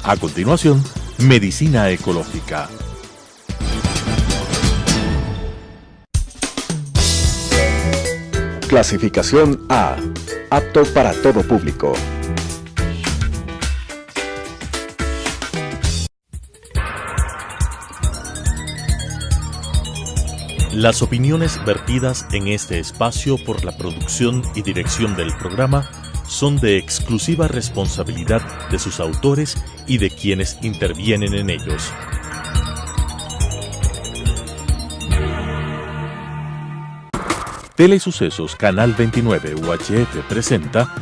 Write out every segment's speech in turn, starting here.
A continuación, Medicina Ecológica. Clasificación A. Apto para todo público. Las opiniones vertidas en este espacio por la producción y dirección del programa son de exclusiva responsabilidad de sus autores y de quienes intervienen en ellos. Telesucesos Canal 29 UHF presenta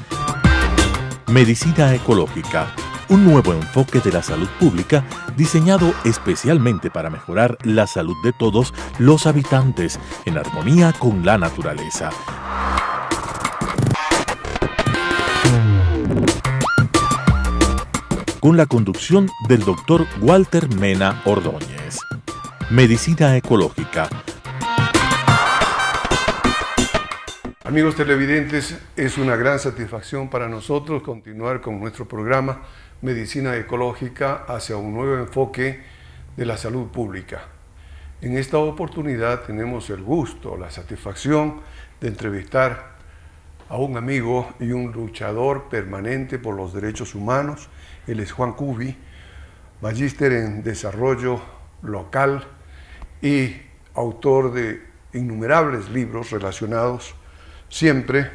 Medicina Ecológica, un nuevo enfoque de la salud pública diseñado especialmente para mejorar la salud de todos los habitantes en armonía con la naturaleza. Con la conducción del Dr. Walter Mena Ordóñez. Medicina Ecológica. Amigos televidentes, es una gran satisfacción para nosotros continuar con nuestro programa Medicina Ecológica hacia un nuevo enfoque de la salud pública. En esta oportunidad tenemos el gusto, la satisfacción de entrevistar a un amigo y un luchador permanente por los derechos humanos. Él es Juan Cubi, magíster en desarrollo local y autor de innumerables libros relacionados siempre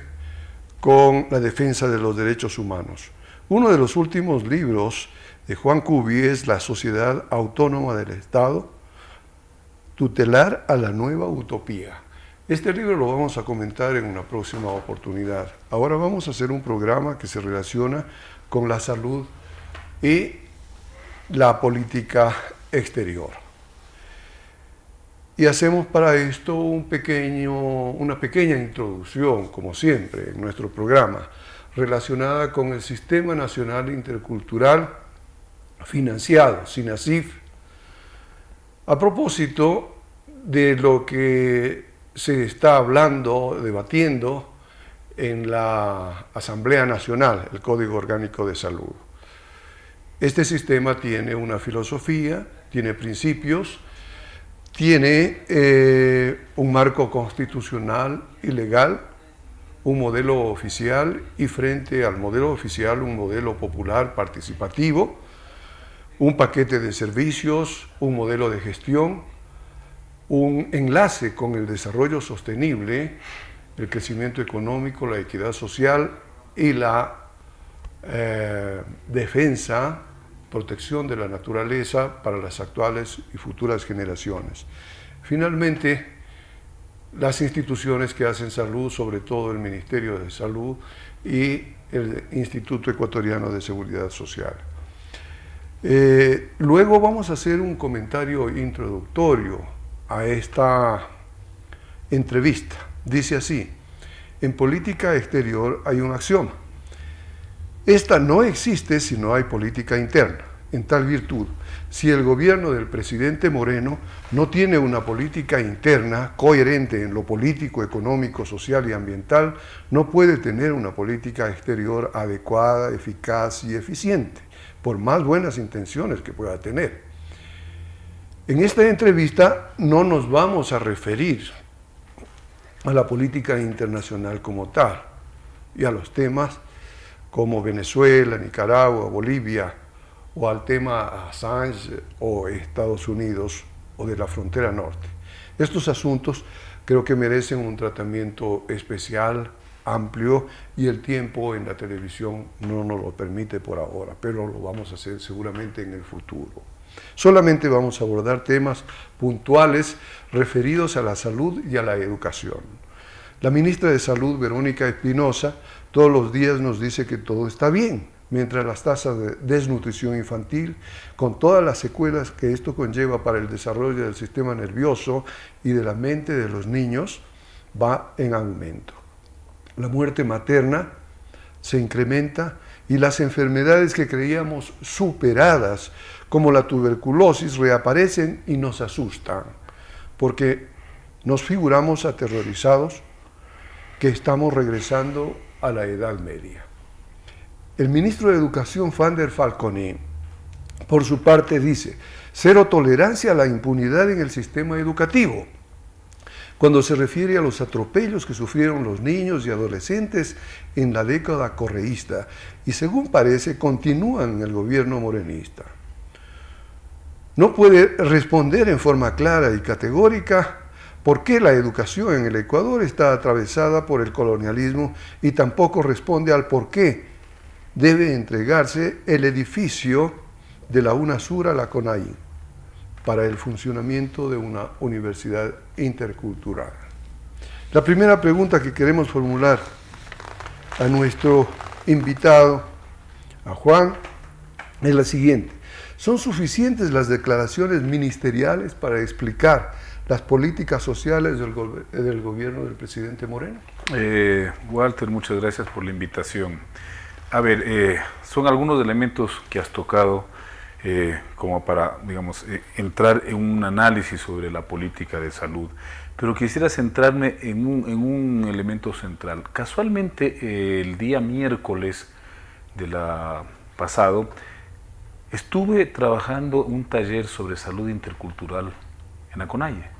con la defensa de los derechos humanos. Uno de los últimos libros de Juan Cubi es La Sociedad Autónoma del Estado, tutelar a la nueva utopía. Este libro lo vamos a comentar en una próxima oportunidad. Ahora vamos a hacer un programa que se relaciona con la salud y la política exterior. Y hacemos para esto una pequeña introducción, como siempre, en nuestro programa, relacionada con el Sistema Nacional Intercultural financiado, SINASIF, a propósito de lo que se está hablando, debatiendo en la Asamblea Nacional, el Código Orgánico de Salud. Este sistema tiene una filosofía, tiene principios, tiene un marco constitucional y legal, un modelo oficial y frente al modelo oficial un modelo popular participativo, un paquete de servicios, un modelo de gestión, un enlace con el desarrollo sostenible, el crecimiento económico, la equidad social y la defensa, protección de la naturaleza para las actuales y futuras generaciones. Finalmente, las instituciones que hacen salud, sobre todo el Ministerio de Salud y el Instituto Ecuatoriano de Seguridad Social. Luego vamos a hacer un comentario introductorio a esta entrevista. Dice así: en política exterior hay un axioma. Esta no existe si no hay política interna. En tal virtud, si el gobierno del presidente Moreno no tiene una política interna coherente en lo político, económico, social y ambiental, no puede tener una política exterior adecuada, eficaz y eficiente, por más buenas intenciones que pueda tener. En esta entrevista no nos vamos a referir a la política internacional como tal y a los temas como Venezuela, Nicaragua, Bolivia, o al tema Assange o Estados Unidos o de la frontera norte. Estos asuntos creo que merecen un tratamiento especial, amplio, y el tiempo en la televisión no nos lo permite por ahora, pero lo vamos a hacer seguramente en el futuro. Solamente vamos a abordar temas puntuales referidos a la salud y a la educación. La ministra de Salud, Verónica Espinosa, todos los días nos dice que todo está bien, mientras las tasas de desnutrición infantil, con todas las secuelas que esto conlleva para el desarrollo del sistema nervioso y de la mente de los niños, va en aumento. La muerte materna se incrementa y las enfermedades que creíamos superadas, como la tuberculosis, reaparecen y nos asustan, porque nos figuramos aterrorizados que estamos regresando a la Edad Media. El ministro de Educación, Fander Falconi, por su parte, dice: cero tolerancia a la impunidad en el sistema educativo, cuando se refiere a los atropellos que sufrieron los niños y adolescentes en la década correísta, y según parece continúan en el gobierno morenista. No puede responder en forma clara y categórica por qué la educación en el Ecuador está atravesada por el colonialismo, y tampoco responde al por qué debe entregarse el edificio de la UNASUR a la CONAIE para el funcionamiento de una universidad intercultural. La primera pregunta que queremos formular a nuestro invitado, a Juan, es la siguiente: ¿son suficientes las declaraciones ministeriales para explicar las políticas sociales del gobierno del presidente Moreno? Walter, muchas gracias por la invitación. A ver, son algunos elementos que has tocado como para, digamos, entrar en un análisis sobre la política de salud, pero quisiera centrarme en un elemento central. Casualmente, el día miércoles de la pasado, estuve trabajando un taller sobre salud intercultural en la CONAIE,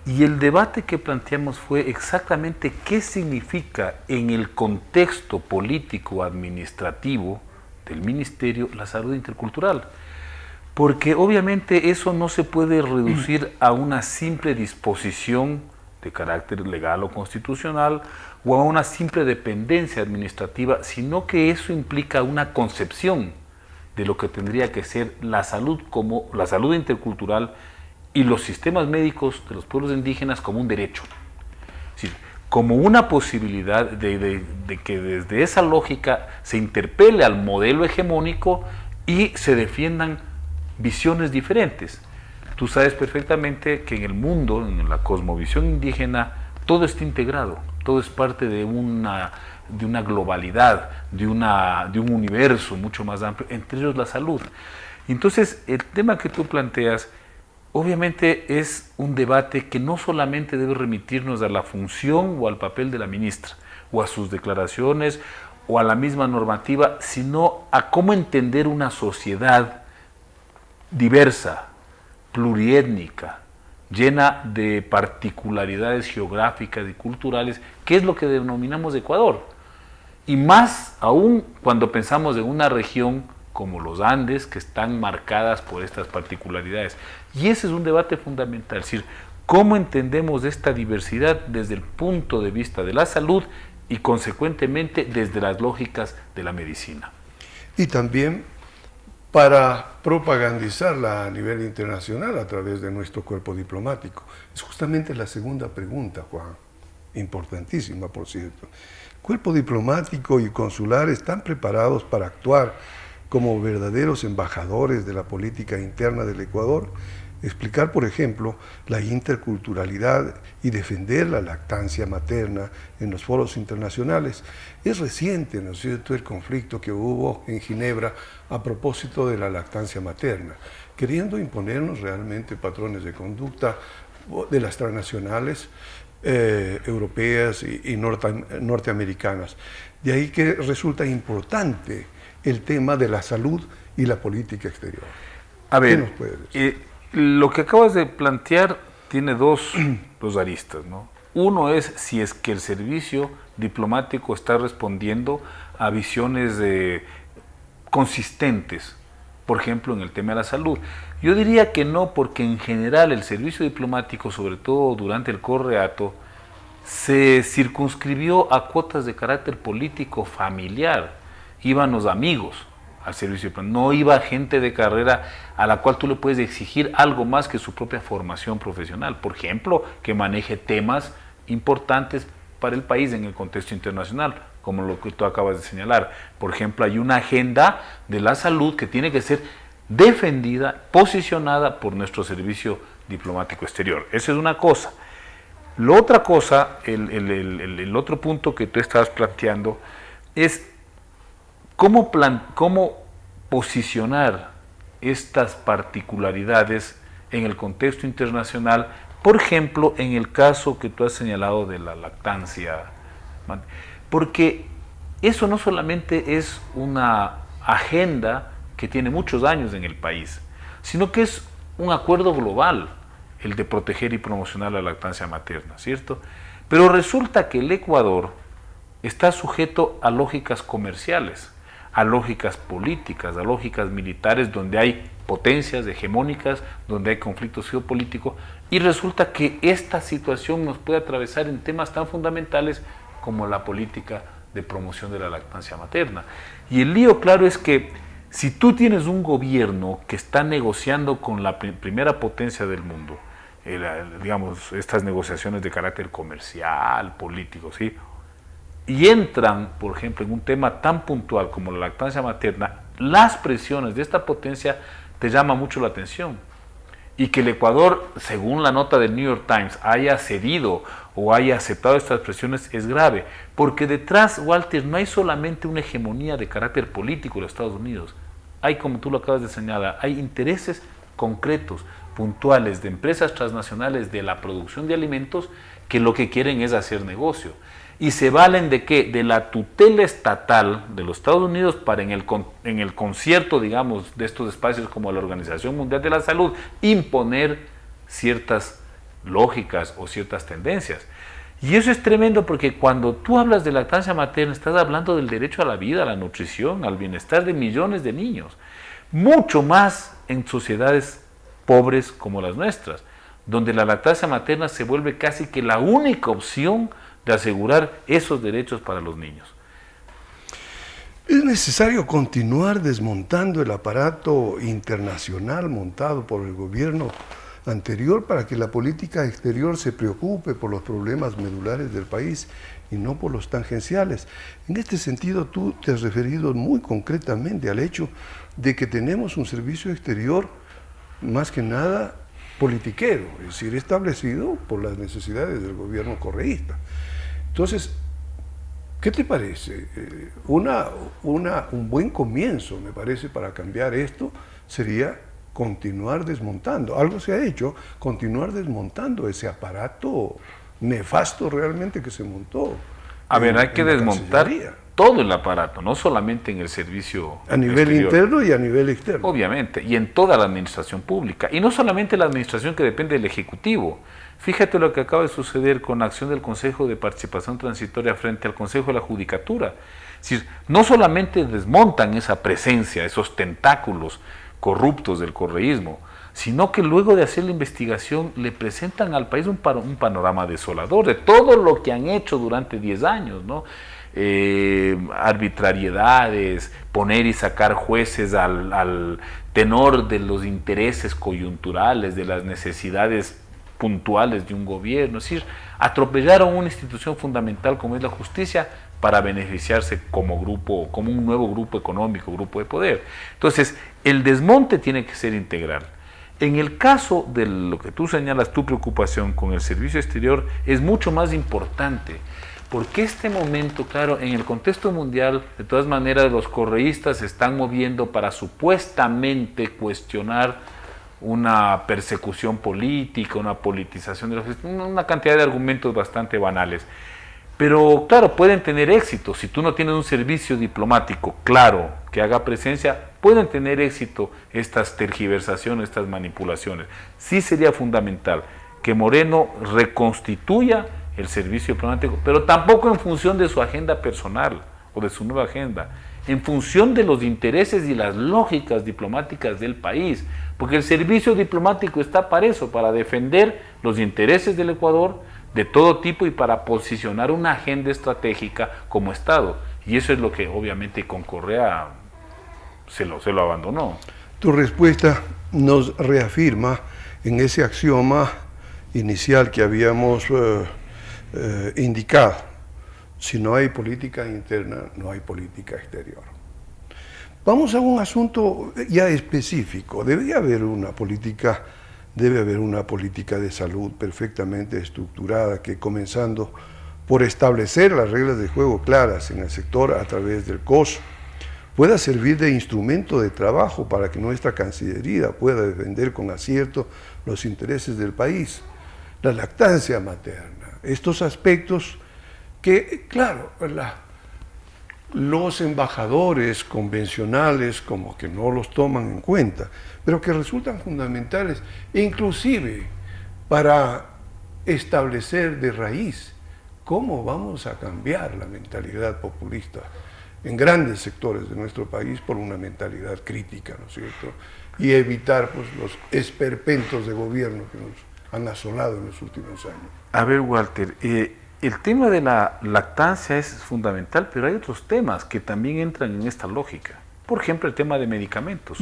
y el debate que planteamos fue exactamente qué significa en el contexto político administrativo del ministerio la salud intercultural, porque obviamente eso no se puede reducir a una simple disposición de carácter legal o constitucional o a una simple dependencia administrativa, sino que eso implica una concepción de lo que tendría que ser la salud, como la salud intercultural, y los sistemas médicos de los pueblos indígenas como un derecho. Es decir, como una posibilidad de que desde esa lógica se interpele al modelo hegemónico y se defiendan visiones diferentes. Tú sabes perfectamente que en el mundo, en la cosmovisión indígena, todo está integrado, todo es parte de una globalidad, de un universo mucho más amplio, entre ellos la salud. Entonces, el tema que tú planteas obviamente es un debate que no solamente debe remitirnos a la función o al papel de la ministra, o a sus declaraciones, o a la misma normativa, sino a cómo entender una sociedad diversa, pluriétnica, llena de particularidades geográficas y culturales, que es lo que denominamos Ecuador. Y más aún cuando pensamos en una región como los Andes, que están marcadas por estas particularidades. Y ese es un debate fundamental, es decir, cómo entendemos esta diversidad desde el punto de vista de la salud y consecuentemente desde las lógicas de la medicina. Y también para propagandizarla a nivel internacional a través de nuestro cuerpo diplomático. Es justamente la segunda pregunta, Juan, importantísima, por cierto. Cuerpo diplomático y consular están preparados para actuar como verdaderos embajadores de la política interna del Ecuador, explicar, por ejemplo, la interculturalidad y defender la lactancia materna en los foros internacionales. Es reciente, ¿no es cierto?, el conflicto que hubo en Ginebra a propósito de la lactancia materna, queriendo imponernos realmente patrones de conducta de las transnacionales europeas y norteamericanas. De ahí que resulta importante el tema de la salud y la política exterior. A ver, ¿qué nos puede decir? Lo que acabas de plantear tiene dos aristas, ¿no? Uno es si es que el servicio diplomático está respondiendo a visiones consistentes, por ejemplo, en el tema de la salud. Yo diría que no, porque en general el servicio diplomático, sobre todo durante el Correato, se circunscribió a cuotas de carácter político familiar. Iban los amigos al servicio diplomático, no iba gente de carrera a la cual tú le puedes exigir algo más que su propia formación profesional. Por ejemplo, que maneje temas importantes para el país en el contexto internacional, como lo que tú acabas de señalar. Por ejemplo, hay una agenda de la salud que tiene que ser defendida, posicionada por nuestro servicio diplomático exterior. Esa es una cosa. La otra cosa, el otro punto que tú estabas planteando es cómo posicionar estas particularidades en el contexto internacional, por ejemplo, en el caso que tú has señalado de la lactancia, porque eso no solamente es una agenda que tiene muchos años en el país, sino que es un acuerdo global el de proteger y promocionar la lactancia materna, ¿cierto? Pero resulta que el Ecuador está sujeto a lógicas comerciales, a lógicas políticas, a lógicas militares, donde hay potencias hegemónicas, donde hay conflictos geopolíticos, y resulta que esta situación nos puede atravesar en temas tan fundamentales como la política de promoción de la lactancia materna. Y el lío, claro, es que si tú tienes un gobierno que está negociando con la primera potencia del mundo, digamos, estas negociaciones de carácter comercial, político, ¿sí?, y entran, por ejemplo, en un tema tan puntual como la lactancia materna, las presiones de esta potencia te llaman mucho la atención. Y que el Ecuador, según la nota del New York Times, haya cedido o haya aceptado estas presiones es grave, porque detrás, Walter, no hay solamente una hegemonía de carácter político de los Estados Unidos. Hay, como tú lo acabas de señalar, hay intereses concretos, puntuales, de empresas transnacionales de la producción de alimentos que lo que quieren es hacer negocio. ¿Y se valen de qué? De la tutela estatal de los Estados Unidos para en el concierto, digamos, de estos espacios como la Organización Mundial de la Salud, imponer ciertas lógicas o ciertas tendencias. Y eso es tremendo porque cuando tú hablas de lactancia materna, estás hablando del derecho a la vida, a la nutrición, al bienestar de millones de niños. Mucho más en sociedades pobres como las nuestras, donde la lactancia materna se vuelve casi que la única opción de asegurar esos derechos para los niños. Es necesario continuar desmontando el aparato internacional montado por el gobierno anterior para que la política exterior se preocupe por los problemas medulares del país y no por los tangenciales. En este sentido, tú te has referido muy concretamente al hecho de que tenemos un servicio exterior más que nada politiquero, es decir, establecido por las necesidades del gobierno correísta. Entonces, ¿qué te parece? Un buen comienzo, me parece, para cambiar esto sería continuar desmontando. Algo se ha hecho, continuar desmontando ese aparato nefasto realmente que se montó. A ver, hay que desmontar todo el aparato, no solamente en el servicio a nivel exterior, interno y a nivel externo. Obviamente, y en toda la administración pública. Y no solamente la administración que depende del Ejecutivo. Fíjate lo que acaba de suceder con la acción del Consejo de Participación Transitoria frente al Consejo de la Judicatura. Es decir, no solamente desmontan esa presencia, esos tentáculos corruptos del correísmo, sino que luego de hacer la investigación le presentan al país un panorama desolador de todo lo que han hecho durante 10 años, ¿no? Arbitrariedades, poner y sacar jueces al tenor de los intereses coyunturales, de las necesidades puntuales de un gobierno, es decir, atropellaron una institución fundamental como es la justicia para beneficiarse como grupo, como un nuevo grupo económico, grupo de poder. Entonces, el desmonte tiene que ser integral. En el caso de lo que tú señalas, tu preocupación con el servicio exterior es mucho más importante, porque este momento, claro, en el contexto mundial, de todas maneras, los correístas se están moviendo para supuestamente cuestionar una persecución política, una politización de una cantidad de argumentos bastante banales. Pero claro, pueden tener éxito. Si tú no tienes un servicio diplomático claro que haga presencia, pueden tener éxito estas tergiversaciones, estas manipulaciones. Sí sería fundamental que Moreno reconstituya el servicio diplomático, pero tampoco en función de su agenda personal o de su nueva agenda, en función de los intereses y las lógicas diplomáticas del país, porque el servicio diplomático está para eso, para defender los intereses del Ecuador de todo tipo y para posicionar una agenda estratégica como Estado. Y eso es lo que obviamente con Correa se lo abandonó. Tu respuesta nos reafirma en ese axioma inicial que habíamos indicado. Si no hay política interna, no hay política exterior. Vamos a un asunto ya específico. Debe haber una política de salud perfectamente estructurada que, comenzando por establecer las reglas de juego claras en el sector a través del COS, pueda servir de instrumento de trabajo para que nuestra Cancillería pueda defender con acierto los intereses del país. La lactancia materna, estos aspectos que, claro, los embajadores convencionales como que no los toman en cuenta, pero que resultan fundamentales, inclusive para establecer de raíz cómo vamos a cambiar la mentalidad populista en grandes sectores de nuestro país por una mentalidad crítica, ¿no es cierto? Y evitar pues, los esperpentos de gobierno que nos han asolado en los últimos años. A ver, Walter, el tema de la lactancia es fundamental, pero hay otros temas que también entran en esta lógica. Por ejemplo, el tema de medicamentos.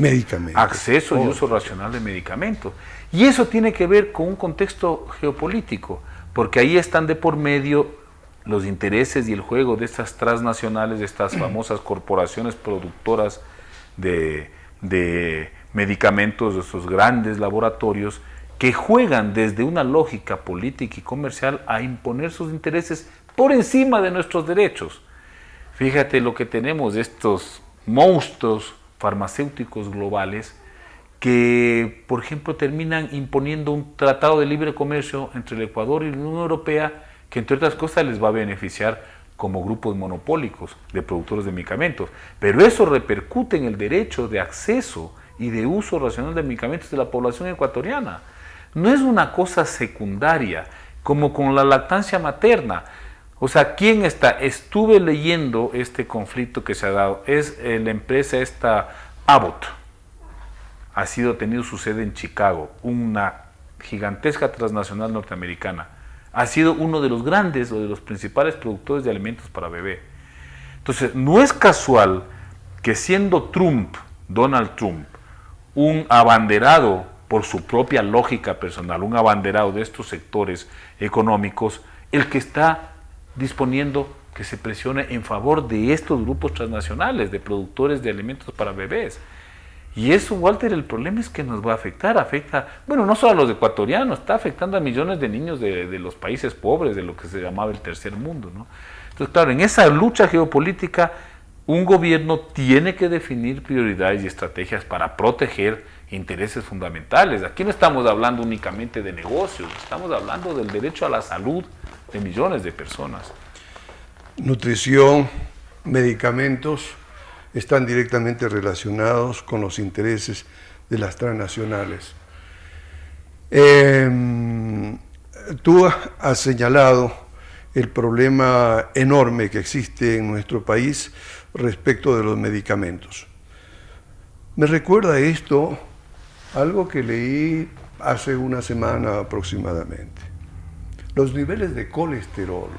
Acceso y uso racional de medicamentos. Y eso tiene que ver con un contexto geopolítico, porque ahí están de por medio los intereses y el juego de estas transnacionales, de estas famosas corporaciones productoras de medicamentos, de estos grandes laboratorios, que juegan desde una lógica política y comercial a imponer sus intereses por encima de nuestros derechos. Fíjate lo que tenemos, estos monstruos farmacéuticos globales que, por ejemplo, terminan imponiendo un tratado de libre comercio entre el Ecuador y la Unión Europea que, entre otras cosas, les va a beneficiar como grupos monopólicos de productores de medicamentos. Pero eso repercute en el derecho de acceso y de uso racional de medicamentos de la población ecuatoriana. No es una cosa secundaria, como con la lactancia materna. O sea, ¿quién está? Estuve leyendo este conflicto que se ha dado. Es la empresa esta Abbott. Ha tenido su sede en Chicago, una gigantesca transnacional norteamericana. Ha sido uno de los grandes o de los principales productores de alimentos para bebé. Entonces, no es casual que siendo Donald Trump, un abanderado por su propia lógica personal, un abanderado de estos sectores económicos, el que está disponiendo que se presione en favor de estos grupos transnacionales, de productores de alimentos para bebés. Y eso, Walter, el problema es que nos va a afecta, bueno, no solo a los ecuatorianos, está afectando a millones de niños de los países pobres, de lo que se llamaba el tercer mundo, ¿no? Entonces, claro, en esa lucha geopolítica, un gobierno tiene que definir prioridades y estrategias para proteger intereses fundamentales. Aquí no estamos hablando únicamente de negocios, estamos hablando del derecho a la salud de millones de personas. Nutrición, medicamentos están directamente relacionados con los intereses de las transnacionales. Tú has señalado el problema enorme que existe en nuestro país respecto de los medicamentos. Me recuerda esto algo que leí hace una semana aproximadamente. Los niveles de colesterol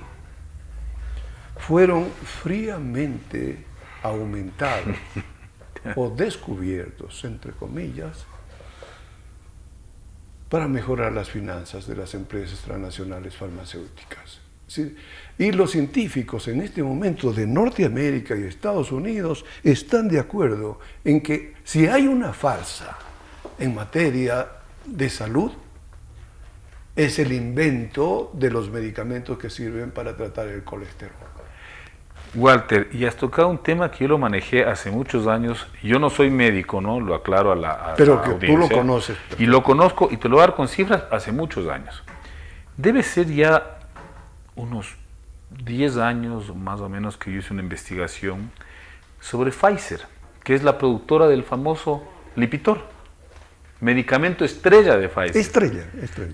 fueron fríamente aumentados o descubiertos, entre comillas, para mejorar las finanzas de las empresas transnacionales farmacéuticas. ¿Sí? Y los científicos en este momento de Norteamérica y Estados Unidos están de acuerdo en que si hay una farsa en materia de salud, es el invento de los medicamentos que sirven para tratar el colesterol. Walter, y has tocado un tema que yo lo manejé hace muchos años. Yo no soy médico, ¿no? Lo aclaro a la Pero que audiencia. tú lo conoces. Y lo conozco, y te lo voy a dar con cifras, hace muchos años. Debe ser ya unos 10 años más o menos que yo hice una investigación sobre Pfizer, que es la productora del famoso Lipitor, medicamento estrella de Pfizer. Estrella.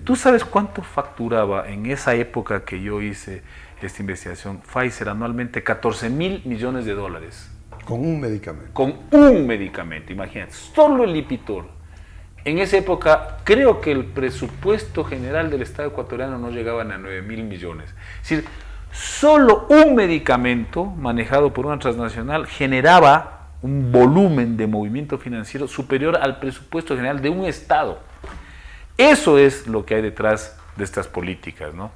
¿Tú sabes cuánto facturaba en esa época que yo hice esta investigación? Pfizer anualmente $14,000 millones. Con un medicamento. Con un medicamento, imagínate, solo el Lipitor. En esa época creo que el presupuesto general del Estado ecuatoriano no llegaba a 9,000 millones. Es decir, solo un medicamento manejado por una transnacional generaba un volumen de movimiento financiero superior al presupuesto general de un Estado. Eso es lo que hay detrás de estas políticas, ¿no?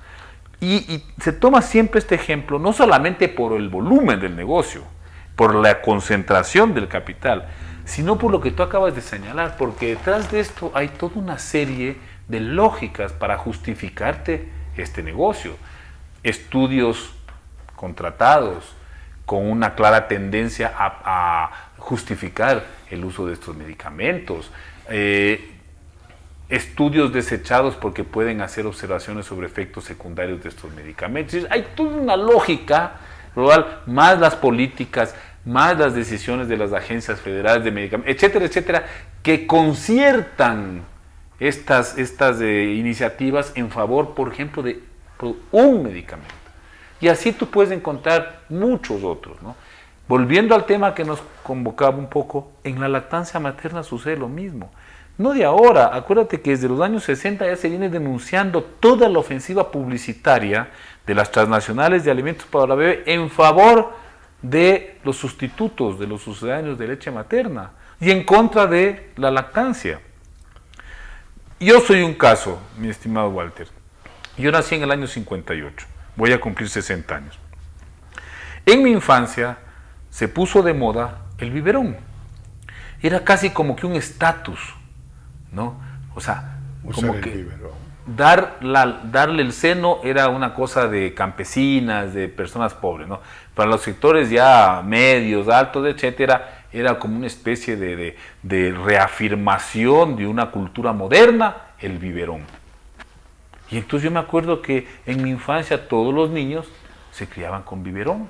Y se toma siempre este ejemplo, no solamente por el volumen del negocio, por la concentración del capital, sino por lo que tú acabas de señalar, porque detrás de esto hay toda una serie de lógicas para justificarte este negocio. Estudios contratados con una clara tendencia a justificar el uso de estos medicamentos, estudios desechados porque pueden hacer observaciones sobre efectos secundarios de estos medicamentos. Hay toda una lógica global, más las políticas, más las decisiones de las agencias federales de medicamentos, etcétera, etcétera, que conciertan estas iniciativas en favor, por ejemplo, de un medicamento. Y así tú puedes encontrar muchos otros, ¿no? Volviendo al tema que nos convocaba un poco, en la lactancia materna sucede lo mismo. No de ahora, acuérdate que desde los años 60 ya se viene denunciando toda la ofensiva publicitaria de las transnacionales de alimentos para la bebé en favor de los sustitutos, de los sucedáneos de leche materna y en contra de la lactancia. Yo soy un caso, mi estimado Walter. Yo nací en el año 58, voy a cumplir 60 años. En mi infancia se puso de moda el biberón. Era casi como que un estatus, ¿no? O sea, como que darle el seno era una cosa de campesinas, de personas pobres, ¿no? Para los sectores ya medios, altos, etcétera, era como una especie de reafirmación de una cultura moderna, el biberón. Y entonces yo me acuerdo que en mi infancia todos los niños se criaban con biberón.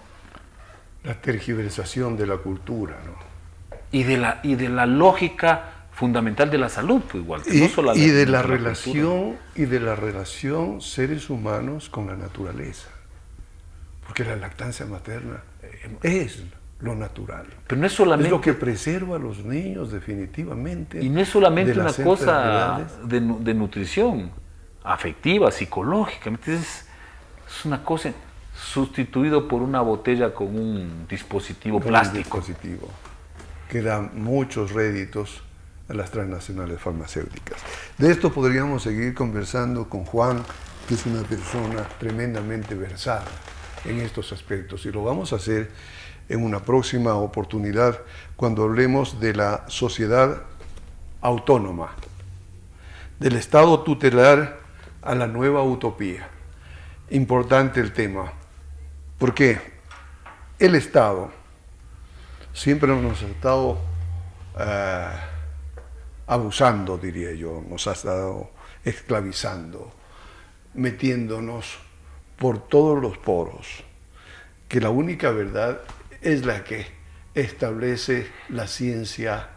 La tergiversación de la cultura, ¿no? Y de la lógica fundamental de la salud, pues, igual. Y de la relación seres humanos con la naturaleza. Porque la lactancia materna es lo natural. Pero no es solamente... Es lo que preserva a los niños, definitivamente. Y no es solamente una cosa de nutrición afectiva, psicológica. Es una cosa sustituido por una botella con un dispositivo plástico. Un dispositivo que da muchos réditos a las transnacionales farmacéuticas. De esto podríamos seguir conversando con Juan, que es una persona tremendamente versada en estos aspectos, y lo vamos a hacer en una próxima oportunidad cuando hablemos de la sociedad autónoma, del Estado tutelar a la nueva utopía. Importante el tema, porque el Estado siempre nos ha estado abusando, diría yo, nos ha estado esclavizando, metiéndonos por todos los poros, que la única verdad es la que establece la ciencia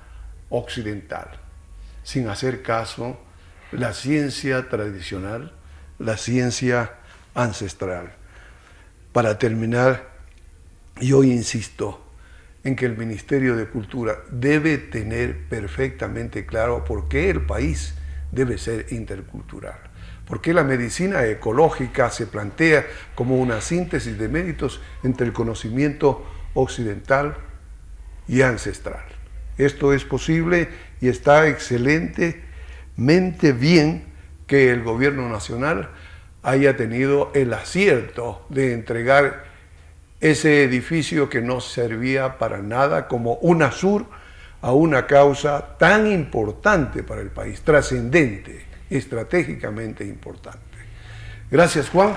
occidental, sin hacer caso la ciencia tradicional, la ciencia ancestral. Para terminar, yo insisto en que el Ministerio de Cultura debe tener perfectamente claro por qué el país debe ser intercultural, por qué la medicina ecológica se plantea como una síntesis de méritos entre el conocimiento occidental y ancestral. Esto es posible y está excelentemente bien que el gobierno nacional haya tenido el acierto de entregar ese edificio que no servía para nada como UNASUR a una causa tan importante para el país, trascendente, estratégicamente importante. Gracias, Juan,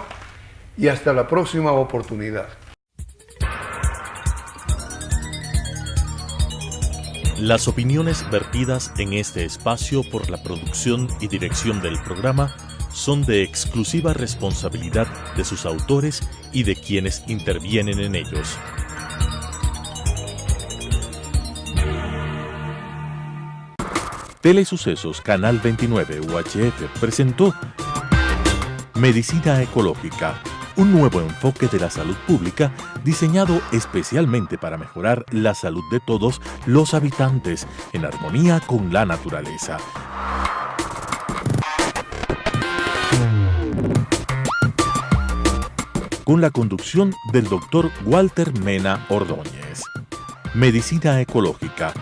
y hasta la próxima oportunidad. Las opiniones vertidas en este espacio por la producción y dirección del programa son de exclusiva responsabilidad de sus autores y de quienes intervienen en ellos. Telesucesos Canal 29 UHF presentó Medicina Ecológica, un nuevo enfoque de la salud pública diseñado especialmente para mejorar la salud de todos los habitantes en armonía con la naturaleza. Con la conducción del Dr. Walter Mena Ordóñez. Medicina Ecológica,